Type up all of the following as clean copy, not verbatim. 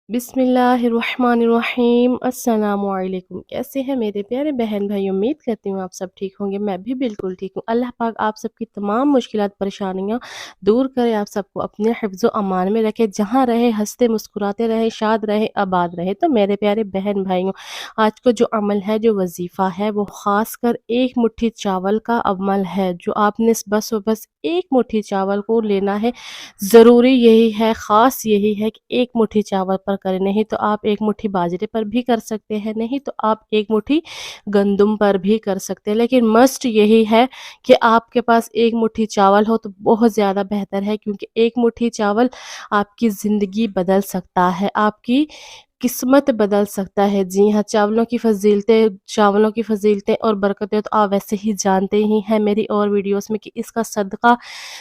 बिस्मिल्लाहिर्रहमानिर्रहीम अस्सलामुअलैकुम। कैसे हैं मेरे प्यारे बहन भाई? उम्मीद करती हूँ आप सब ठीक होंगे। मैं भी बिल्कुल ठीक हूँ। अल्लाह पाक आप सबकी तमाम मुश्किलात परेशानियाँ दूर करे, आप सबको अपने हिफ्ज़ अमान में रखे, जहाँ रहे हंसते मुस्कुराते रहे, शाद रहे, आबाद रहे। तो मेरे प्यारे बहन भाइयों, आज का जो अमल है, जो वजीफ़ा है, वो ख़ास कर एक मुट्ठी चावल का अमल है, जो आपने बस और बस एक मुट्ठी चावल को लेना है। ज़रूरी यही है, ख़ास यही है कि एक मुट्ठी चावल पर करें, नहीं तो आप एक मुट्ठी बाजरे पर भी कर सकते हैं, नहीं तो आप एक मुट्ठी गंदुम पर भी कर सकते हैं। लेकिन मस्ट यही है कि आपके पास एक मुट्ठी चावल हो तो बहुत ज़्यादा बेहतर है, क्योंकि एक मुट्ठी चावल आपकी ज़िंदगी बदल सकता है, आपकी किस्मत बदल सकता है। जी हाँ, चावलों की फ़ज़ीलतें और बरकतें तो आप वैसे ही जानते ही हैं मेरी और वीडियोज़ में कि इसका सदका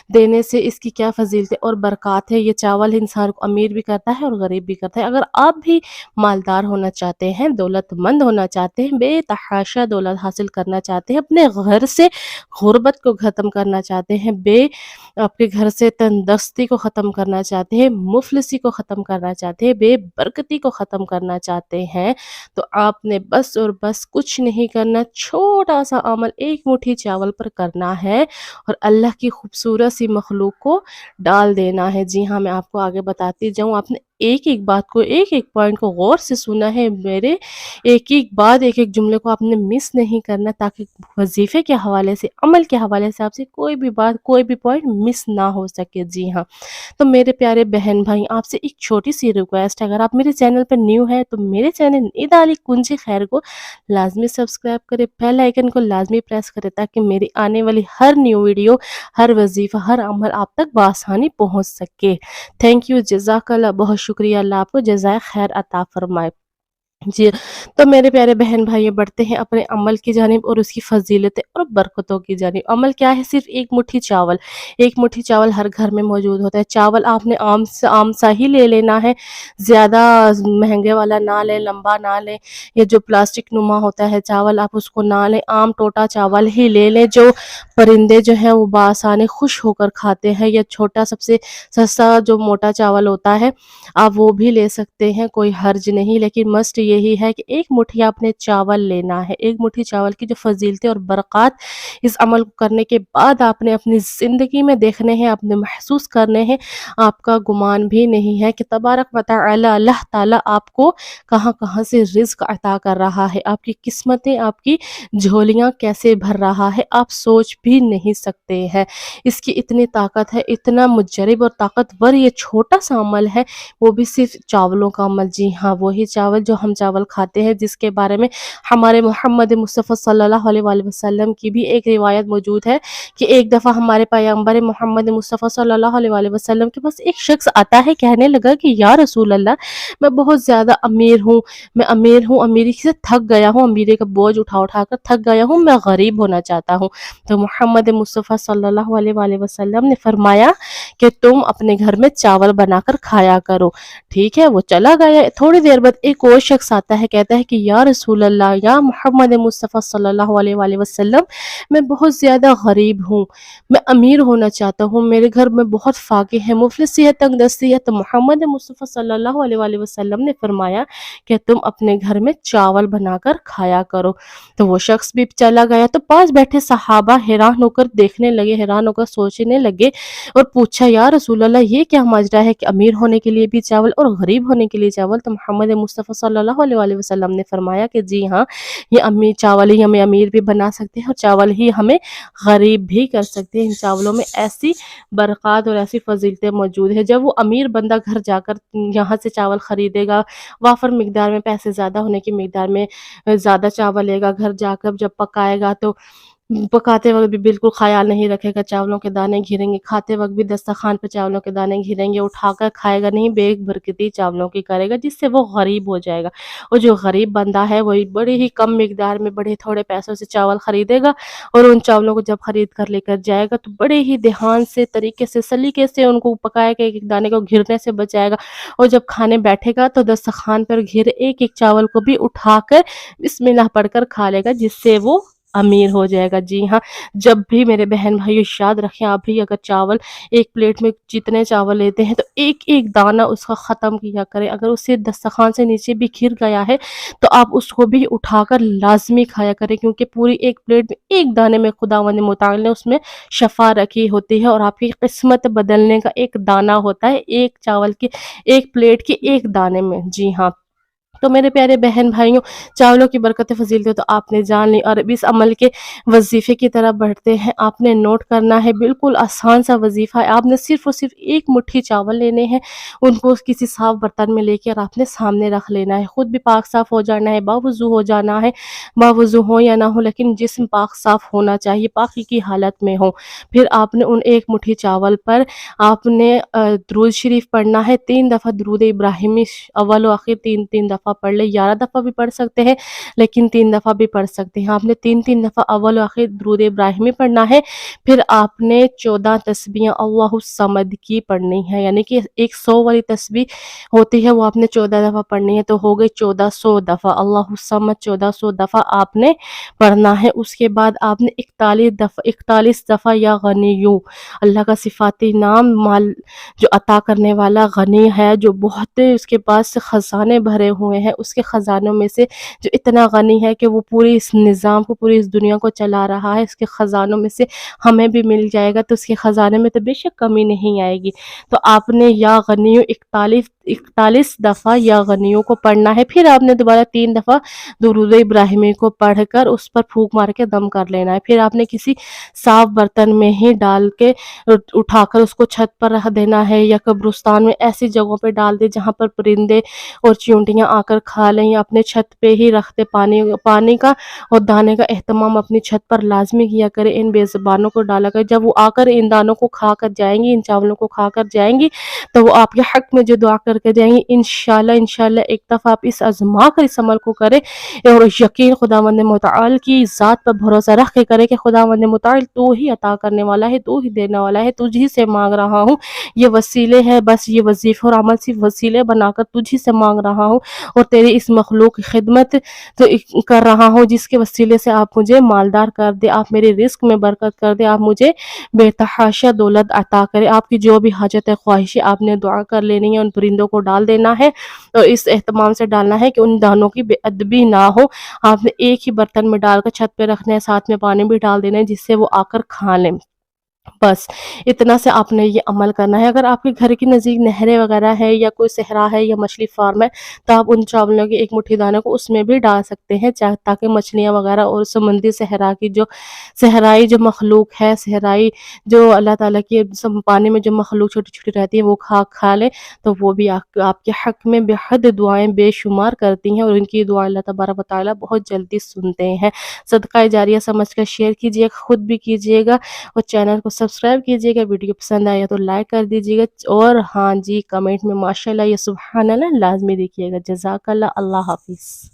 देने से इसकी क्या फ़ज़ीलतें और बरक़ात है। ये चावल इंसान को अमीर भी करता है और गरीब भी करता है। अगर आप भी मालदार होना चाहते हैं, दौलतमंद होना चाहते हैं, बेतहाशा दौलत हासिल करना चाहते हैं, अपने घर से ग़ुरबत को ख़त्म करना चाहते हैं, आपके घर से तंदरुस्ती को ख़त्म करना चाहते हैं, मुफ़लिसी को ख़त्म करना चाहते हैं, बेबरकती को ख़त्म करना चाहते हैं, तो आपने बस और बस कुछ नहीं करना, छोटा-सा अमल एक मुट्ठी चावल पर करना है और अल्लाह की खूबसूरत सी मखलूक को डाल देना है। जी हाँ, मैं आपको आगे बताती जाऊँ। आपने एक-एक बात को, एक-एक पॉइंट को गौर से सुना है मेरे, एक-एक बात, एक-एक जुमले को आपने मिस नहीं करना, ताकि वज़ीफ़े के हवाले से, अमल के हवाले से आपसे कोई भी बात, कोई भी पॉइंट मिस ना हो सके। जी हाँ, तो मेरे प्यारे बहन भाई, आपसे एक छोटी-सी रिक्वेस्ट है, अगर आप मेरे चैनल पर न्यू हैं तो मेरे चैनल निदा अली कुंजी खैर को लाज़मी सब्सक्राइब करें, बेल आइकन को लाज़मी प्रेस करें, ताकि मेरी आने वाली हर न्यू वीडियो, हर वजीफ़ा, हर अमल आप तक बआसानी पहुँच सके। थैंक यू, जज़ाकल्लाह, बहुत शुक्रिया। अल्लाह आपको जज़ाए खैर अता फ़रमाए। जी, तो मेरे प्यारे बहन भाइयों, बढ़ते हैं अपने अमल की जानिब और उसकी फ़ज़ीलतें और बरकतों की जानिब। अमल क्या है? सिर्फ़ एक मुट्ठी चावल। एक मुट्ठी चावल हर घर में मौजूद होता है। चावल आपने आम सा ही ले लेना है, ज़्यादा महँगे वाला ना लें, लंबा ना लें, या जो प्लास्टिक नुमा होता है चावल, आप उसको ना लें, आम टोटा चावल ही ले लें, जो परिंदे जो हैं वो बआसानी खुश होकर खाते हैं, या छोटा सबसे सस्ता जो मोटा चावल होता है, आप वो भी ले सकते हैं, कोई हर्ज नहीं। लेकिन मस्ट यही है कि एक मुट्ठी आपने चावल लेना है। एक मुट्ठी चावल की जो फ़ज़ीलतें और बरक़ात इस अमल को करने के बाद आपने अपनी ज़िंदगी में देखने हैं, आपने महसूस करने हैं, आपका गुमान भी नहीं है कि तबारक व तआला अल्लाह ताला आपको कहाँ-कहाँ से रिज़्क़ अता कर रहा है, आपकी किस्मतें, आपकी झोलियाँ कैसे भर रहा है, आप सोच भी नहीं सकते हैं। इसकी इतनी ताकत है, इतना मुजरिब और ताकतवर ये छोटा-सा अमल है, वो भी सिर्फ़ चावलों का अमल। जी हाँ, वही चावल जो हम चावल खाते हैं, जिसके बारे में हमारे मोहम्मद मुस्तफ़ा सल्लल्लाहु अलैहि वसल्लम की भी एक रिवायत मौजूद है कि एक दफ़ा हमारे पैगम्बर मोहम्मद मुस्तफ़ा सल्लल्लाहु अलैहि वसल्लम के पास एक शख्स आता है, कहने लगा कि या रसूल अल्लाह, मैं बहुत ज़्यादा अमीर हूँ, मैं अमीर हूँ, अमीरी से थक गया हूँ, अमीरी का बोझ उठा-उठा कर थक गया हूँ, मैं गरीब होना चाहता हूँ। तो मोहम्मद मुस्तफ़ा सल्लल्लाहु अलैहि वसल्लम ने फरमाया कि तुम अपने घर में चावल बनाकर खाया करो। ठीक है, वो चला गया। थोड़ी देर बाद एक और शख्स आता है, कहता है कि या रसूल अल्लाह, या मोहम्मद मुस्तफ़ा सल्लल्लाहु अलैहि वसल्लम, मैं बहुत ज़्यादा गरीब हूँ, मैं अमीर होना चाहता हूँ, मेरे घर में बहुत फ़ाक़े हैं, मुफ़लिसी है, तंगदस्ती है। तो मोहम्मद मुस्तफ़ा सल्लल्लाहु अलैहि वसल्लम ने फरमाया कि तुम अपने घर में चावल बनाकर खाया करो। तो वो शख्स भी चला गया। तो पास बैठे सहाबा हैरान होकर देखने लगे, हैरान होकर सोचने लगे और पूछा, या रसूल अल्लाह, ये क्या माजरा है कि अमीर होने के लिए भी चावल और गरीब होने के लिए चावल? तो मोहम्मद मुस्तफ़ा सल्लल्लाहु अलैहि वसल्लम ने फरमाया कि जी हाँ, ये चावल ही हमें अमीर भी बना सकते हैं और चावल ही हमें गरीब भी कर सकते हैं। इन चावलों में ऐसी बरक़ात और ऐसी फ़ज़ीलतें मौजूद है, जब वो अमीर बंदा घर जाकर यहाँ से चावल ख़रीदेगा, वाफ़र मिक़दार में, पैसे ज़्यादा होने की मिक़दार में ज़्यादा चावल लेगा, घर जाकर जब पकाएगा तो पकाते वक़्त भी बिल्कुल ख़याल नहीं रखेगा, चावलों के दाने घिरेंगे, खाते वक़्त भी दस्तरख़्वान पे चावलों के दाने घिरेंगे, उठाकर खाएगा नहीं, बेबरकती चावलों की करेगा, जिससे वो गरीब हो जाएगा। और जो गरीब बंदा है, वही बड़े ही कम मिक़दार में, बड़े थोड़े पैसों से चावल ख़रीदेगा और उन चावलों को जब ख़रीद कर लेकर जाएगा, तो बड़े ही ध्यान से, तरीके से, सलीके से उनको पकाएगा, एक-एक दाने को घिरने से बचाएगा, और जब खाने बैठेगा तो दस्तरख़्वान पर घिरे एक-एक चावल को भी उठाकर बिस्मिल्लाह पढ़कर खा लेगा, जिससे वो امیر ہو جائے گا۔ جی ہاں، جب بھی میرے بہن بھائیو یاد رکھیں، آپ بھی اگر چاول ایک پلیٹ میں جتنے چاول لیتے ہیں تو ایک ایک دانہ اس کا ختم کیا کریں۔ اگر اسے دسترخوان سے نیچے بھی گر گیا ہے تو آپ اس کو بھی اٹھا کر لازمی کھایا کریں، کیونکہ پوری ایک پلیٹ میں ایک دانے میں خداوند متعال نے اس میں شفا رکھی ہوتی ہے، اور آپ کی قسمت بدلنے کا ایک دانہ ہوتا ہے ایک چاول کے ایک پلیٹ کے ایک دانے میں۔ جی ہاں، تو میرے پیارے بہن بھائیوں، چاولوں کی برکت فضیلتیں تو آپ نے جان لی، اور اب اس عمل کے وظیفے کی طرف بڑھتے ہیں۔ آپ نے نوٹ کرنا ہے، بالکل آسان سا وظیفہ ہے۔ آپ نے صرف اور صرف ایک مٹھی چاول لینے ہیں، ان کو کسی صاف برتن میں لے کے اور آپ نے سامنے رکھ لینا ہے۔ خود بھی پاک صاف ہو جانا ہے، باوضو ہو جانا ہے، باوضو ہو یا نہ ہو لیکن جسم پاک صاف ہونا چاہیے، پاکی کی حالت میں ہو۔ پھر آپ نے ان ایک مٹھی چاول پر آپ نے درود شریف پڑھنا ہے، 3 دفعہ درود ابراہیمی، اول و آخر تین تین دفعہ پڑھ لے، 11 دفعہ بھی پڑھ سکتے ہیں لیکن 3 دفعہ بھی پڑھ سکتے ہیں۔ آپ نے 3 دفعہ اول و آخر درود ابراہیمی پڑھنا ہے۔ پھر آپ نے 14 تسبیح اللہ الصمد کی پڑھنی ہے، یعنی کہ 100 والی تسبیح ہوتی ہے وہ آپ نے 14 دفعہ پڑھنی ہے، تو ہو گئی 1400 دفعہ اللہ الصمد، 1400 دفعہ آپ نے پڑھنا ہے۔ اس کے بعد آپ نے 41 دفعہ یا غنیو، اللہ کا صفاتی نام، مال جو عطا کرنے والا غنی ہے، جو بہت اس کے پاس خزانے بھرے ہوئے ہیں، اس کے خزانوں میں سے جو اتنا غنی ہے کہ وہ پوری اس نظام کو، پوری اس دنیا کو چلا رہا ہے، اس کے خزانوں میں سے ہمیں بھی مل جائے گا، تو اس کے خزانے میں تو بے شک کمی نہیں آئے گی۔ تو آپ نے یا غنیو 41 دفعہ یا غنیو کو پڑھنا ہے۔ پھر آپ نے دوبارہ 3 دفعہ درود ابراہیمی کو پڑھ کر اس پر پھونک مار کے دم کر لینا ہے۔ پھر آپ نے کسی صاف برتن میں ہی ڈال کے اٹھا کر اس کو چھت پر رکھ دینا ہے، یا قبرستان میں ایسی جگہوں پہ ڈال دے جہاں پر پرندے اور چیونٹیاں آ کر کھا لیں، یا اپنے چھت پہ ہی رکھ دے۔ پانی کا اور دانے کا اہتمام اپنی چھت پر لازمی کیا کرے، ان بے زبانوں کو ڈالا کرے، جب وہ آ کر ان دانوں کو کھا کر جائیں گی، ان چاولوں کو کھا کر جائیں گی تو وہ آپ کے حق میں جو دعا کر کے جائیں گی، انشاءاللہ ایک دفعہ آپ اس آزما کر اس عمل کو کریں، اور یقین خداوند متعال کی ذات پر بھروسہ رکھ کے کرے کہ خداوند متعال تو ہی عطا کرنے والا ہے، تو ہی دینے والا ہے، تجھ سے مانگ رہا ہوں، یہ وسیلے ہیں، بس یہ وظیفہ اور عمل صرف وسیلے بنا کر تجھ سے مانگ رہا ہوں، اور تیری اس مخلوق کی خدمت تو کر رہا ہوں جس کے وسیلے سے آپ مجھے مالدار کر دے، آپ میرے رزق میں برکت کر دے، آپ مجھے بے تحاشا دولت عطا کرے، آپ کی جو بھی حاجت ہے خواہش ہے آپ نے دعا کر لینی ہے، ان پرندوں کو ڈال دینا ہے، اور اس اہتمام سے ڈالنا ہے کہ ان دانوں کی بے ادبی نہ ہو، آپ نے ایک ہی برتن میں ڈال کر چھت پہ رکھنا ہے، ساتھ میں پانی بھی ڈال دینا ہے جس سے وہ آ کر کھا لیں۔ بس اتنا سے آپ نے یہ عمل کرنا ہے۔ اگر آپ کے گھر کے نزدیک نہریں وغیرہ ہے یا کوئی صحرا ہے یا مچھلی فارم ہے تو آپ ان چاولوں کی ایک مٹھی دانے کو اس میں بھی ڈال سکتے ہیں، تاکہ مچھلیاں وغیرہ اور سمندری صحرا کی جو صحرائی جو مخلوق ہے، صحرائی جو اللہ تعالیٰ کی پانی میں جو مخلوق چھوٹی چھوٹی رہتی ہے وہ کھا لے، تو وہ بھی آپ کے حق میں بے حد دعائیں بے شمار کرتی ہیں، اور ان کی دعائیں اللہ تبارک و تعالیٰ بہت جلدی سنتے ہیں۔ صدقہ جاریہ سمجھ کر شیئر کیجیے گا، خود بھی کیجیے گا، اور چینل کو سبسکرائب کیجیے گا، ویڈیو پسند آیا تو لائک کر دیجیے گا، اور ہاں جی کمنٹ میں ماشاءاللہ یا سبحان اللہ لازمی دیکھیے گا۔ جزاک اللہ، اللہ حافظ۔